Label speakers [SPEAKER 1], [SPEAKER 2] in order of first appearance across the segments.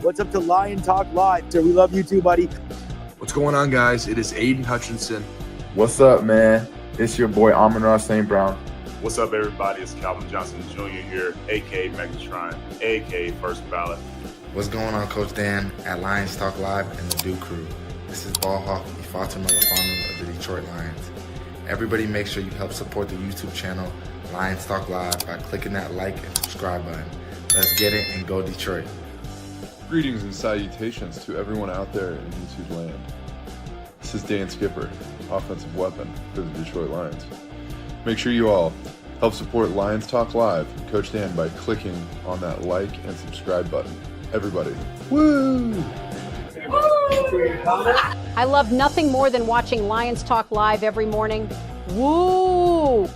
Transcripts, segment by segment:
[SPEAKER 1] What's up to Lion Talk Live? We love you too, buddy.
[SPEAKER 2] What's going on, guys? It is Aiden Hutchinson.
[SPEAKER 3] What's up, man? It's your boy Amon-Ra St. Brown.
[SPEAKER 4] What's up, everybody? It's Calvin Johnson Jr. here, a.k.a. Megatron, a.k.a. First Ballot.
[SPEAKER 5] What's going on, Coach Dan at Lions Talk Live and the Duke Crew? This is Ball Hawk Ifata Melafonu of the Detroit Lions. Everybody make sure you help support the YouTube channel Lions Talk Live by clicking that like and subscribe button. Let's get it and go Detroit.
[SPEAKER 6] Greetings and salutations to everyone out there in YouTube land. This is Dan Skipper, offensive weapon for the Detroit Lions. Make sure you all help support Lions Talk Live and Coach Dan by clicking on that like and subscribe button. Everybody, woo!
[SPEAKER 7] I love nothing more than watching Lions Talk Live every morning. Woo!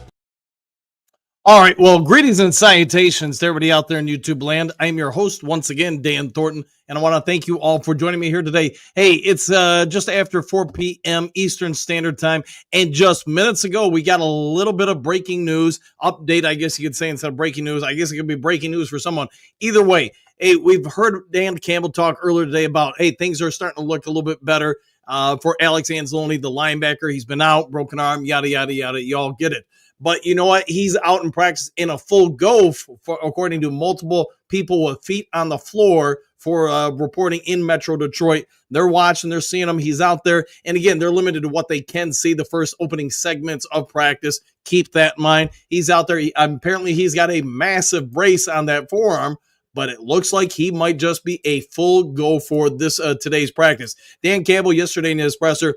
[SPEAKER 8] All right, well, greetings and salutations to everybody out there in YouTube land. I am your host once again, Dan Thornton, and I want to thank you all for joining me here today. Hey, it's just after 4 p.m. Eastern Standard Time, and just minutes ago, we got a little bit of breaking news update, I guess you could say, instead of breaking news. I guess it could be breaking news for someone. Either way, hey, we've heard Dan Campbell talk earlier today about, hey, things are starting to look a little bit better for Alex Anzalone, the linebacker. He's been out, broken arm, yada, yada, yada. You all get it. But you know what? He's out in practice in a full go, according to multiple people with feet on the floor for reporting in Metro Detroit. They're watching, they're seeing him. He's out there. And again, they're limited to what they can see the first opening segments of practice. Keep that in mind. He's out there. Apparently, he's got a massive brace on that forearm, but it looks like he might just be a full go for this today's practice. Dan Campbell yesterday in his presser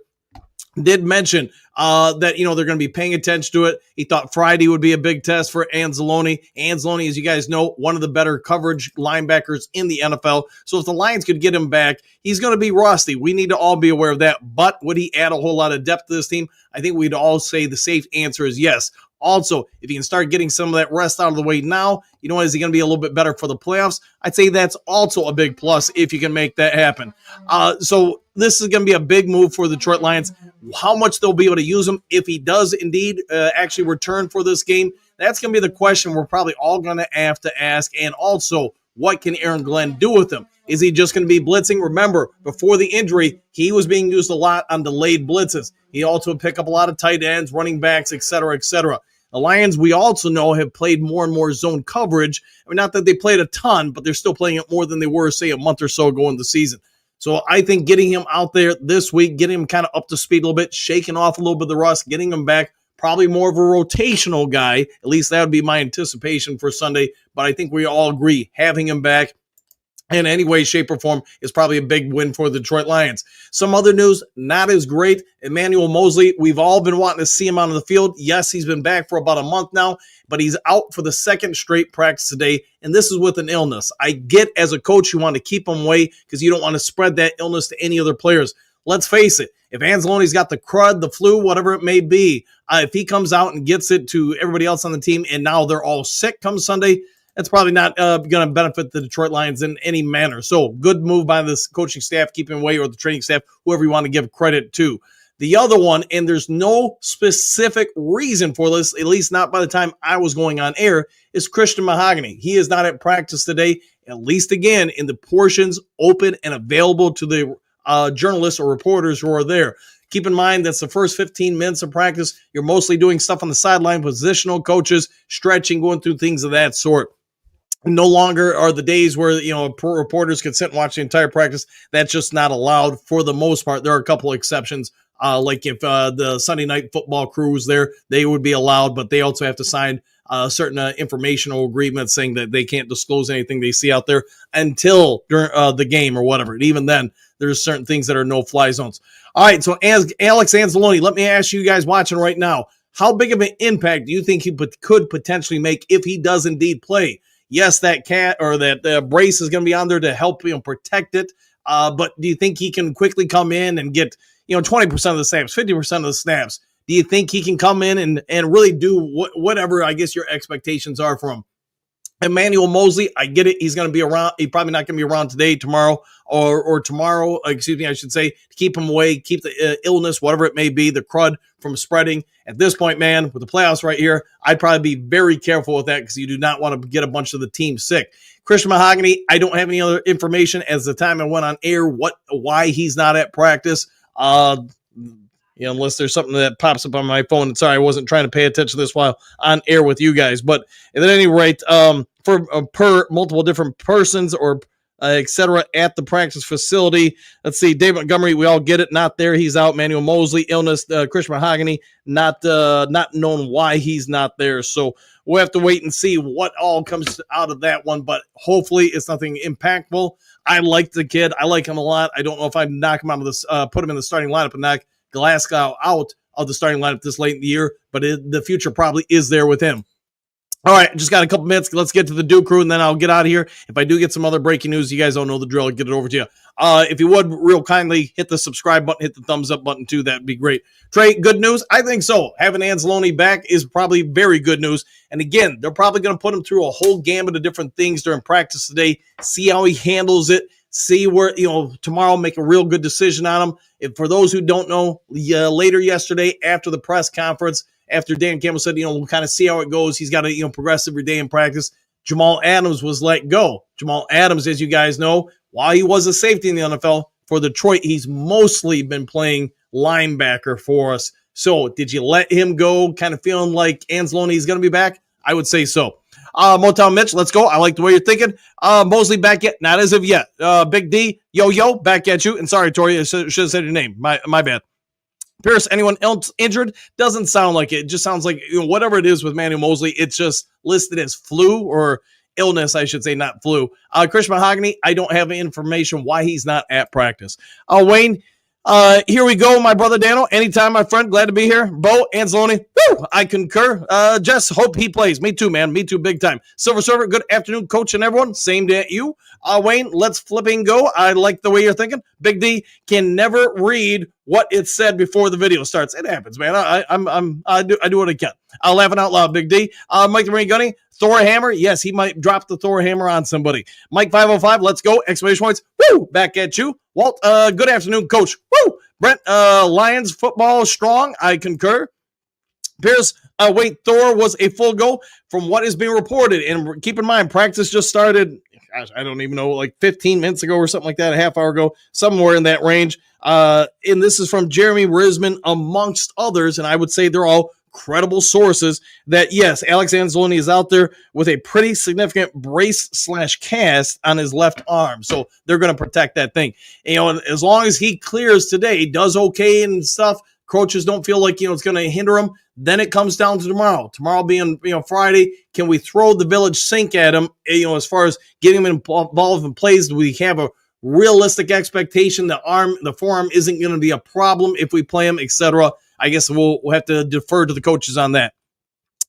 [SPEAKER 8] did mention that, you know, they're going to be paying attention to it. He thought Friday would be a big test for Anzalone. Anzalone, as you guys know, one of the better coverage linebackers in the NFL. So if the Lions could get him back, he's going to be rusty. We need to all be aware of that. But would he add a whole lot of depth to this team? I think we'd all say the safe answer is yes. Also, if you can start getting some of that rest out of the way now, you know what, is he going to be a little bit better for the playoffs? I'd say that's also a big plus if you can make that happen. So this is going to be a big move for the Detroit Lions. How much they'll be able to use him if he does indeed actually return for this game, that's going to be the question we're probably all going to have to ask. And also, what can Aaron Glenn do with him? Is he just going to be blitzing? Remember, before the injury, he was being used a lot on delayed blitzes. He also would pick up a lot of tight ends, running backs, et cetera, et cetera. The Lions, we also know, have played more and more zone coverage. I mean, not that they played a ton, but they're still playing it more than they were, say, a month or so ago in the season. So I think getting him out there this week, getting him kind of up to speed a little bit, shaking off a little bit of the rust, getting him back, probably more of a rotational guy. At least that would be my anticipation for Sunday. But I think we all agree having him back in any way, shape, or form is probably a big win for the Detroit Lions. Some other news, not as great. Emmanuel Moseley, we've all been wanting to see him on the field. Yes, he's been back for about a month now, but he's out for the second straight practice today, and this is with an illness. I get as a coach you want to keep him away because you don't want to spread that illness to any other players. Let's face it, if Anzalone's got the crud, the flu, whatever it may be, if he comes out and gets it to everybody else on the team and now they're all sick come Sunday, that's probably not going to benefit the Detroit Lions in any manner. So good move by this coaching staff, keeping him away, or the training staff, whoever you want to give credit to. The other one, and there's no specific reason for this, at least not by the time I was going on air, is Christian Mahogany. He is not at practice today, at least again in the portions open and available to the journalists or reporters who are there. Keep in mind that's the first 15 minutes of practice. You're mostly doing stuff on the sideline, positional coaches, stretching, going through things of that sort. No longer are the days where, you know, reporters could sit and watch the entire practice. That's just not allowed for the most part. There are a couple of exceptions, like if the Sunday night football crew was there, they would be allowed, but they also have to sign certain informational agreements saying that they can't disclose anything they see out there until during the game or whatever. And even then, there's certain things that are no-fly zones. All right, so as Alex Anzalone, let me ask you guys watching right now, how big of an impact do you think he could potentially make if he does indeed play? Yes, that brace is going to be on there to help protect it. But do you think he can quickly come in and get 20% of the snaps, 50% of the snaps? Do you think he can come in and really do whatever I guess your expectations are from him? Emmanuel Mosley, I get it. He's going to be around. He's probably not going to be around today, tomorrow, or tomorrow. Excuse me, I should say, to keep him away, keep the illness, whatever it may be, the crud from spreading. At this point, man, with the playoffs right here, I'd probably be very careful with that because you do not want to get a bunch of the team sick. Christian Mahogany, I don't have any other information as the time I went on air why he's not at practice. Unless there's something that pops up on my phone. Sorry, I wasn't trying to pay attention to this while on air with you guys. But at any rate, per multiple different persons or etc. at the practice facility. Let's see, Dave Montgomery, we all get it, not there. He's out. Manuel Mosley, illness. Christian Mahogany, not known why he's not there. So we'll have to wait and see what all comes out of that one. But hopefully it's nothing impactful. I like the kid. I like him a lot. I don't know if I'd knock him out of this, put him in the starting lineup and knock Glasgow out of the starting lineup this late in the year, but the future probably is there with him. All right, just got a couple minutes. Let's get to the Duke Crew, and then I'll get out of here. If I do get some other breaking news, you guys don't know the drill. I'll get it over to you. If you would, real kindly, hit the subscribe button, hit the thumbs up button, too. That'd be great. Trey, good news? I think so. Having Anzalone back is probably very good news. And again, they're probably going to put him through a whole gamut of different things during practice today, see how he handles it, see where, tomorrow make a real good decision on him. If, for those who don't know, later yesterday after the press conference, after Dan Campbell said, we'll kind of see how it goes. He's got to, progress every day in practice. Jamal Adams was let go. Jamal Adams, as you guys know, while he was a safety in the NFL for Detroit, he's mostly been playing linebacker for us. So did you let him go kind of feeling like Anzalone is going to be back? I would say so. Motown Mitch, let's go. I like the way you're thinking. Mosley back yet? Not as of yet. Big D, yo, back at you. And sorry, Tori, I should have said your name. My bad. Pierce, anyone else injured? Doesn't sound like it. It just sounds like whatever it is with Manuel Mosley, it's just listed as flu or illness, I should say, not flu. Christian Mahogany, I don't have information why he's not at practice. Wayne, here we go, my brother Daniel. Anytime, my friend. Glad to be here. Bo, Anzalone, woo, I concur. Jess, hope he plays. Me too, man. Me too, big time. Silver Server, good afternoon, coach and everyone. Same day at you. Wayne, let's flipping go. I like the way you're thinking. Big D can never read what it said before the video starts. It happens, man. I do what I can. Laughing out loud, Big D. Mike the Marine Gunny, Thor Hammer. Yes, he might drop the Thor Hammer on somebody. Mike 505, let's go. Exclamation points. Woo! Back at you. Walt, good afternoon, coach. Woo! Brent, Lions football strong. I concur. Pierce, Thor was a full go from what is being reported. And keep in mind, practice just started, gosh, I don't even know, like 15 minutes ago or something like that, a half hour ago, somewhere in that range. And this is from Jeremy Risman, amongst others, and I would say they're all credible sources, that yes, Alex Anzalone is out there with a pretty significant brace/cast on his left arm. So they're going to protect that thing. And as long as he clears today, does okay and stuff, coaches don't feel like, it's going to hinder him, then it comes down to tomorrow. Tomorrow being, Friday, can we throw the village sink at him, as far as getting him involved in plays? Do we have a realistic expectation the forearm isn't going to be a problem if we play him, etc.? I guess we'll have to defer to the coaches on that.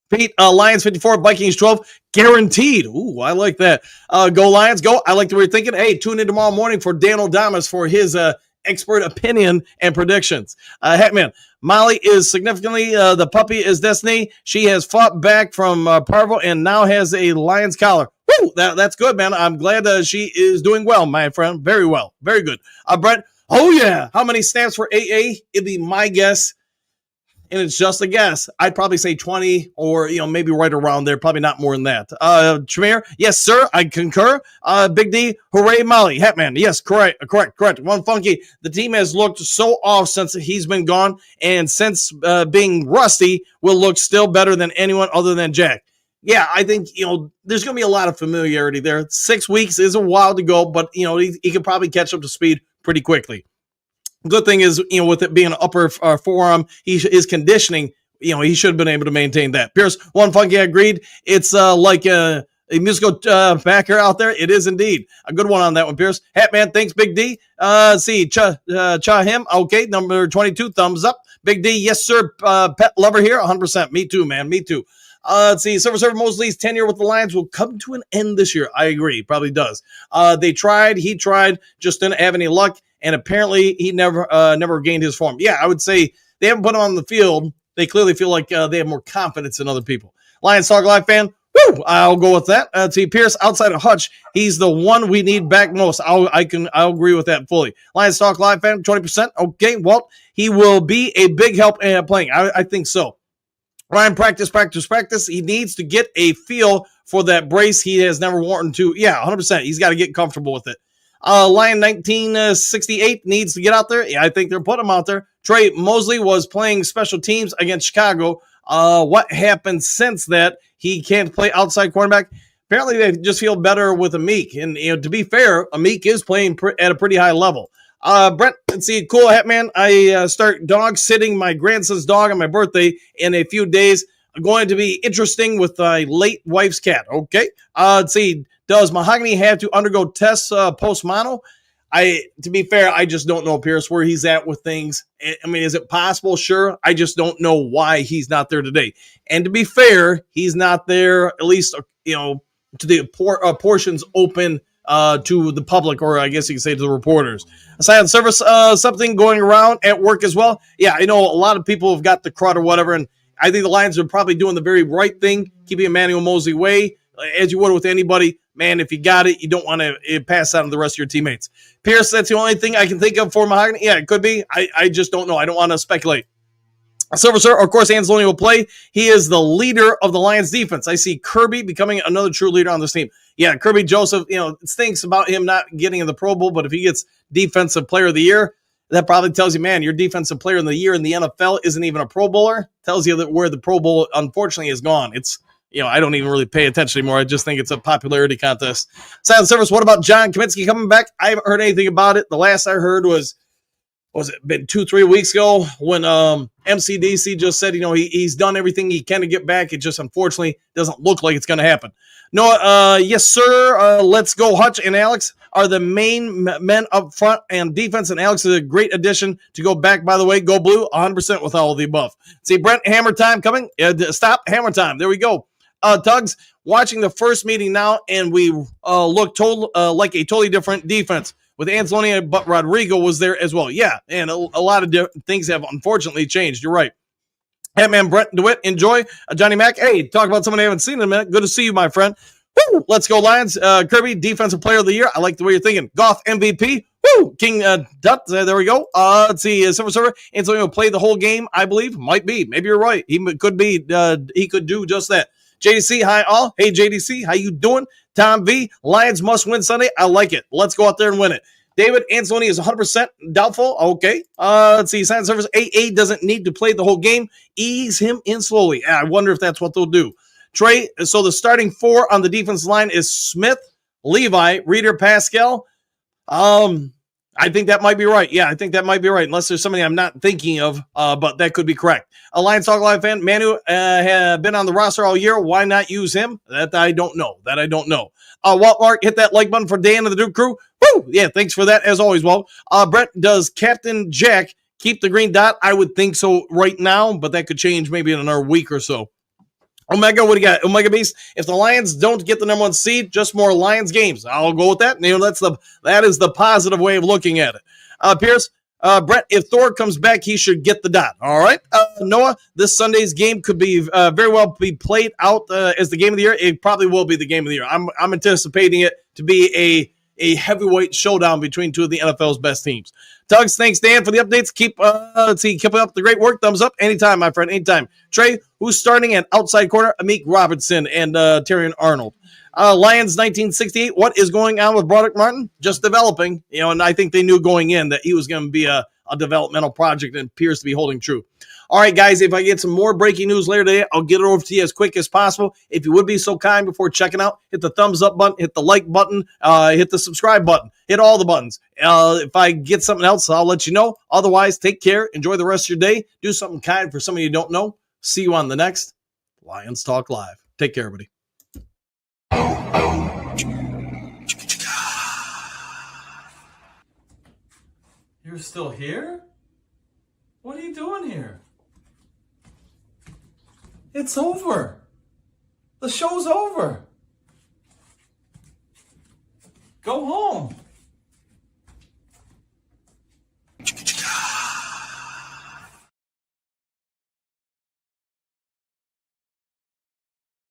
[SPEAKER 8] Pete, Lions 54, Vikings 12, guaranteed. Ooh, I like that. Go Lions, go. I like the way you're thinking. Hey, tune in tomorrow morning for Dan O'Damas for his expert opinion and predictions. Hetman, Molly is significantly, the puppy is Destiny. She has fought back from Parvo and now has a Lions collar. Woo, that's good, man. I'm glad she is doing well, my friend. Very well. Very good. Brent, oh yeah. How many snaps for AA? It'd be my guess. And it's just a guess. I'd probably say 20 or, maybe right around there. Probably not more than that. Tremere, yes, sir. I concur. Big D, hooray, Molly. Hetman, yes, correct. One Funky, the team has looked so off since he's been gone. And since being rusty, will look still better than anyone other than Jack. Yeah, I think, there's going to be a lot of familiarity there. 6 weeks is a while to go, but, he could probably catch up to speed pretty quickly. Good thing is, with it being an upper forearm, his conditioning, he should have been able to maintain that. Pierce, One Funky agreed. It's like a musical backer out there. It is indeed a good one on that one, Pierce. Hatman, thanks, Big D. See, cha him. Okay, number 22, thumbs up. Big D, yes, sir. Pet lover here, 100%. Me too, man. Me too. Let's see, Silver Mosley's tenure with the Lions will come to an end this year. I agree, probably does. He tried, just didn't have any luck. And apparently he never gained his form. Yeah, I would say they haven't put him on the field. They clearly feel like they have more confidence than other people. Lions Talk Live fan, Woo! I'll go with that. See, Pierce, outside of Hutch, he's the one we need back most. I'll agree with that fully. Lions Talk Live fan, 20%. Okay, well, he will be a big help playing. I think so. Ryan, practice. He needs to get a feel for that brace he has never worn to. Yeah, 100%. He's got to get comfortable with it. Lion 1968 needs to get out there. Yeah, I think they're putting him out there. Trey Mosley was playing special teams against Chicago. What happened since that? He can't play outside cornerback. Apparently, they just feel better with Amik. And to be fair, Amik is playing at a pretty high level. Brent, let's see, cool hat man. I start dog sitting my grandson's dog on my birthday in a few days. Going to be interesting with my late wife's cat. Okay. Let's see. Does Mahogany have to undergo tests post mono? To be fair, I just don't know, Pierce, where he's at with things. I mean, is it possible? Sure. I just don't know why he's not there today. And to be fair, he's not there, at least, to the portions open to the public, or I guess you could say to the reporters. Aside on service, something going around at work as well. Yeah, I know a lot of people have got the crud or whatever, and I think the Lions are probably doing the very right thing, keeping Emmanuel Mosley away, as you would with anybody. Man, if you got it, you don't want to pass that on the rest of your teammates. Pierce, that's the only thing I can think of for Mahogany. Yeah, it could be. I just don't know. I don't want to speculate. Silver, of course, Anzalone will play. He is the leader of the Lions defense. I see Kirby becoming another true leader on this team. Yeah, Kirby Joseph, stinks about him not getting in the Pro Bowl, but if he gets Defensive Player of the Year, that probably tells you, man, your Defensive Player of the Year in the NFL isn't even a Pro Bowler. Tells you that where the Pro Bowl, unfortunately, is gone. It's, I don't even really pay attention anymore. I just think it's a popularity contest. Silent Service, what about John Kaminsky coming back? I haven't heard anything about it. The last I heard was it been 2-3 weeks ago when MCDC just said, he's done everything he can to get back. It just unfortunately doesn't look like it's going to happen. No, yes, sir. Let's go. Hutch and Alex are the main men up front and defense, and Alex is a great addition to go back, by the way. Go blue, 100% with all of the above. See, Brent, hammer time coming. Stop, hammer time. There we go. Tugs, watching the first meeting now, and we look like a totally different defense with Anzalone, but Rodrigo was there as well. Yeah, and a lot of things have unfortunately changed. You're right. Hey, man, Brent DeWitt, enjoy. Johnny Mack, hey, talk about someone I haven't seen in a minute. Good to see you, my friend. Woo! Let's go, Lions. Kirby, Defensive Player of the Year. I like the way you're thinking. Goff, MVP. Woo! King Dutt, there we go. Let's see, Silver Server. Anzalone will play the whole game, I believe. Might be. Maybe you're right. He could be. He could do just that. JDC, hi all. Hey, JDC, how you doing? Tom V, Lions must win Sunday. I like it. Let's go out there and win it. David, Anzalone is 100% doubtful. Okay. Let's see. Sign Service AA doesn't need to play the whole game. Ease him in slowly. I wonder if that's what they'll do. Trey, so the starting four on the defense line is Smith, Levi, Reeder, Pascal. I think that might be right. Yeah, I think that might be right. Unless there's somebody I'm not thinking of, but that could be correct. A Lions Talk Live fan, Manu has been on the roster all year. Why not use him? That I don't know. Walt Mark, hit that like button for Dan of the Duke Crew. Woo! Yeah, thanks for that as always, Walt. Brett, does Captain Jack keep the green dot? I would think so right now, but that could change maybe in another week or so. Omega, what do you got? Omega Beast, if the Lions don't get the number 1 seed, just more Lions games. I'll go with that. That is the positive way of looking at it. Pierce, Brett, if Thor comes back, he should get the dot. All right. Noah, this Sunday's game could be very well be played out as the game of the year. It probably will be the game of the year. I'm anticipating it to be a heavyweight showdown between two of the NFL's best teams. Tugs, thanks, Dan, for the updates. Keep up the great work. Thumbs up. Anytime, my friend, anytime. Trey, who's starting at outside corner? Amik Robertson and Terrion Arnold. Lions 1968, what is going on with Broderick Martin? Just developing, and I think they knew going in that he was going to be a developmental project and appears to be holding true. All right, guys, if I get some more breaking news later today, I'll get it over to you as quick as possible. If you would be so kind before checking out, hit the thumbs up button, hit the like button, hit the subscribe button, hit all the buttons. If I get something else, I'll let you know. Otherwise, take care. Enjoy the rest of your day. Do something kind for somebody you don't know. See you on the next Lions Talk Live. Take care, everybody. You're still here? What are you doing here? It's over. The show's over. Go home.